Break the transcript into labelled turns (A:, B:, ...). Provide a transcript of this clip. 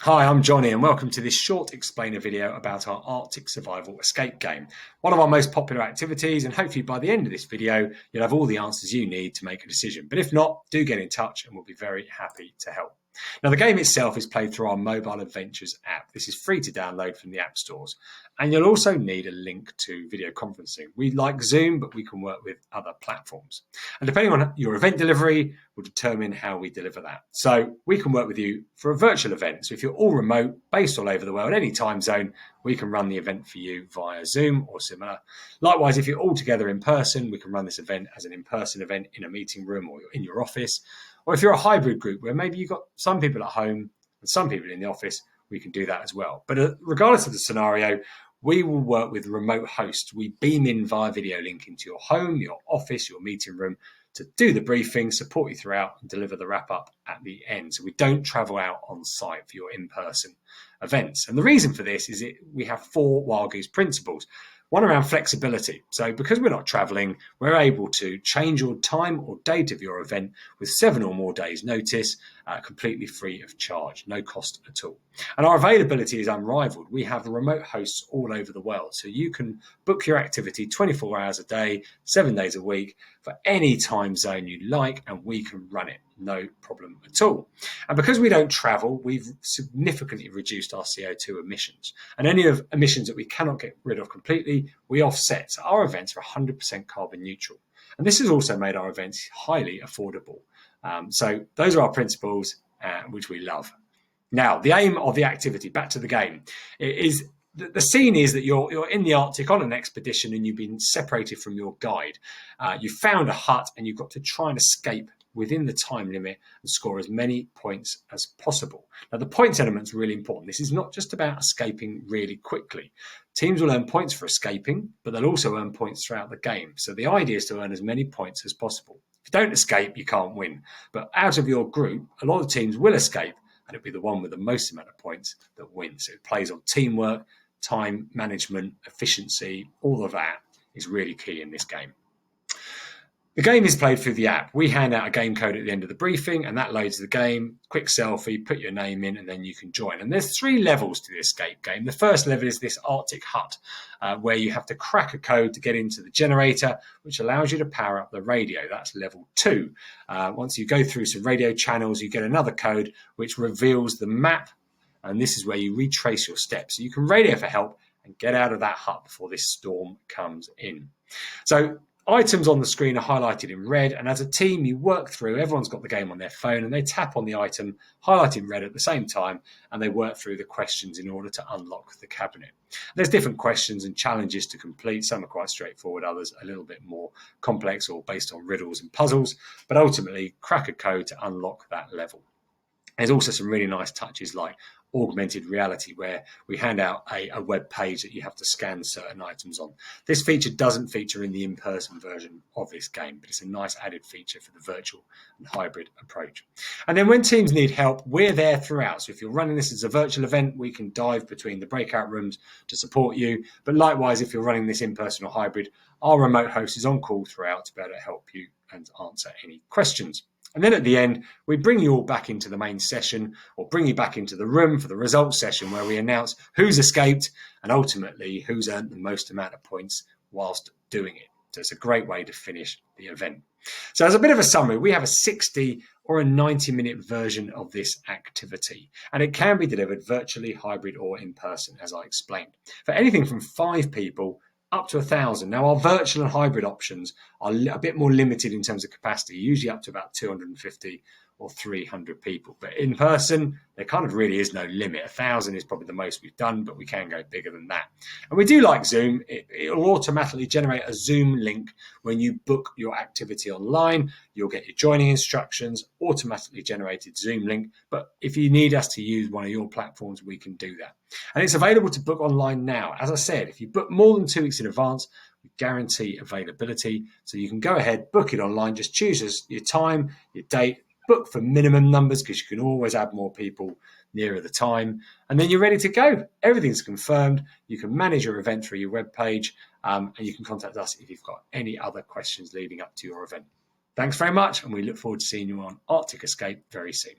A: Hi, I'm Johnny and welcome to this short explainer video about our Arctic Survival Escape game. One of our most popular activities, and hopefully by the end of this video you'll have all the answers you need to make a decision. But if not, do get in touch and we'll be very happy to help. Now, the game itself is played through our Mobile Adventures app. This is free to download from the app stores. And you'll also need a link to video conferencing. We like Zoom, but we can work with other platforms. And depending on your event delivery will determine how we deliver that. So we can work with you for a virtual event. So if you're all remote, based all over the world, any time zone, we can run the event for you via Zoom or similar. Likewise, if you're all together in person, we can run this event as an in-person event in a meeting room or in your office. Or if you're a hybrid group where maybe you've got some people at home and some people in the office, we can do that as well. But regardless of the scenario, we will work with remote hosts. We beam in via video link into your home, your office, your meeting room to do the briefing, support you throughout and deliver the wrap up at the end. So we don't travel out on site for your in-person events. And the reason for this is we have 4 Wild Goose principles. One around flexibility. So because we're not traveling, we're able to change your time or date of your event with 7 or more days notice, completely free of charge, no cost at all. And our availability is unrivaled. We have remote hosts all over the world. So you can book your activity 24 hours a day, 7 days a week for any time zone you like, and we can run it. No problem at all. And because we don't travel, we've significantly reduced our CO2 emissions. And any of emissions that we cannot get rid of completely, we offset. So our events are 100% carbon neutral. And this has also made our events highly affordable. So those are our principles, which we love. Now, the aim of the activity, back to the game, is the scene is that you're in the Arctic on an expedition and you've been separated from your guide. You found a hut and you've got to try and escape within the time limit and score as many points as possible. Now, the points element is really important. This is not just about escaping really quickly. Teams will earn points for escaping, but they'll also earn points throughout the game. So the idea is to earn as many points as possible. If you don't escape, you can't win. But out of your group, a lot of teams will escape, and it'll be the one with the most amount of points that wins. So it plays on teamwork, time management, efficiency. All of that is really key in this game. The game is played through the app. We hand out a game code at the end of the briefing, and that loads the game. Quick selfie, put your name in, and then you can join. And there's 3 levels to the escape game. The first level is this Arctic hut, where you have to crack a code to get into the generator, which allows you to power up the radio. That's level 2. Once you go through some radio channels, you get another code, which reveals the map. And this is where you retrace your steps. So you can radio for help and get out of that hut before this storm comes in. So items on the screen are highlighted in red, and as a team you work through, everyone's got the game on their phone and they tap on the item highlighted in red at the same time, and they work through the questions in order to unlock the cabinet. There's different questions and challenges to complete. Some are quite straightforward, others a little bit more complex or based on riddles and puzzles, but ultimately crack a code to unlock that level. There's also some really nice touches like augmented reality, where we hand out a web page that you have to scan certain items on. This feature doesn't feature in the in-person version of this game, but it's a nice added feature for the virtual and hybrid approach. And then when teams need help, we're there throughout. So if you're running this as a virtual event, we can dive between the breakout rooms to support you. But likewise, if you're running this in-person or hybrid, our remote host is on call throughout to be able to help you and answer any questions. And then at the end, we bring you all back into the main session, or bring you back into the room for the results session, where we announce who's escaped and ultimately who's earned the most amount of points whilst doing it. So it's a great way to finish the event. So as a bit of a summary, we have a 60 or a 90-minute version of this activity, and it can be delivered virtually, hybrid or in person, as I explained, for anything from 5 people up to 1,000. Now, our virtual and hybrid options are a bit more limited in terms of capacity, usually up to about 250 or 300 people. But in person, there kind of really is no limit. 1,000 is probably the most we've done, but we can go bigger than that. And we do like Zoom. It'll automatically generate a Zoom link when you book your activity online. You'll get your joining instructions, automatically generated Zoom link. But if you need us to use one of your platforms, we can do that. And it's available to book online now. As I said, if you book more than 2 weeks in advance, we guarantee availability. So you can go ahead, book it online, just choose your time, your date, book for minimum numbers because you can always add more people nearer the time, and then you're ready to go. Everything's confirmed. You can manage your event through your web page, and you can contact us if you've got any other questions leading up to your event. Thanks very much, and we look forward to seeing you on Arctic Escape very soon.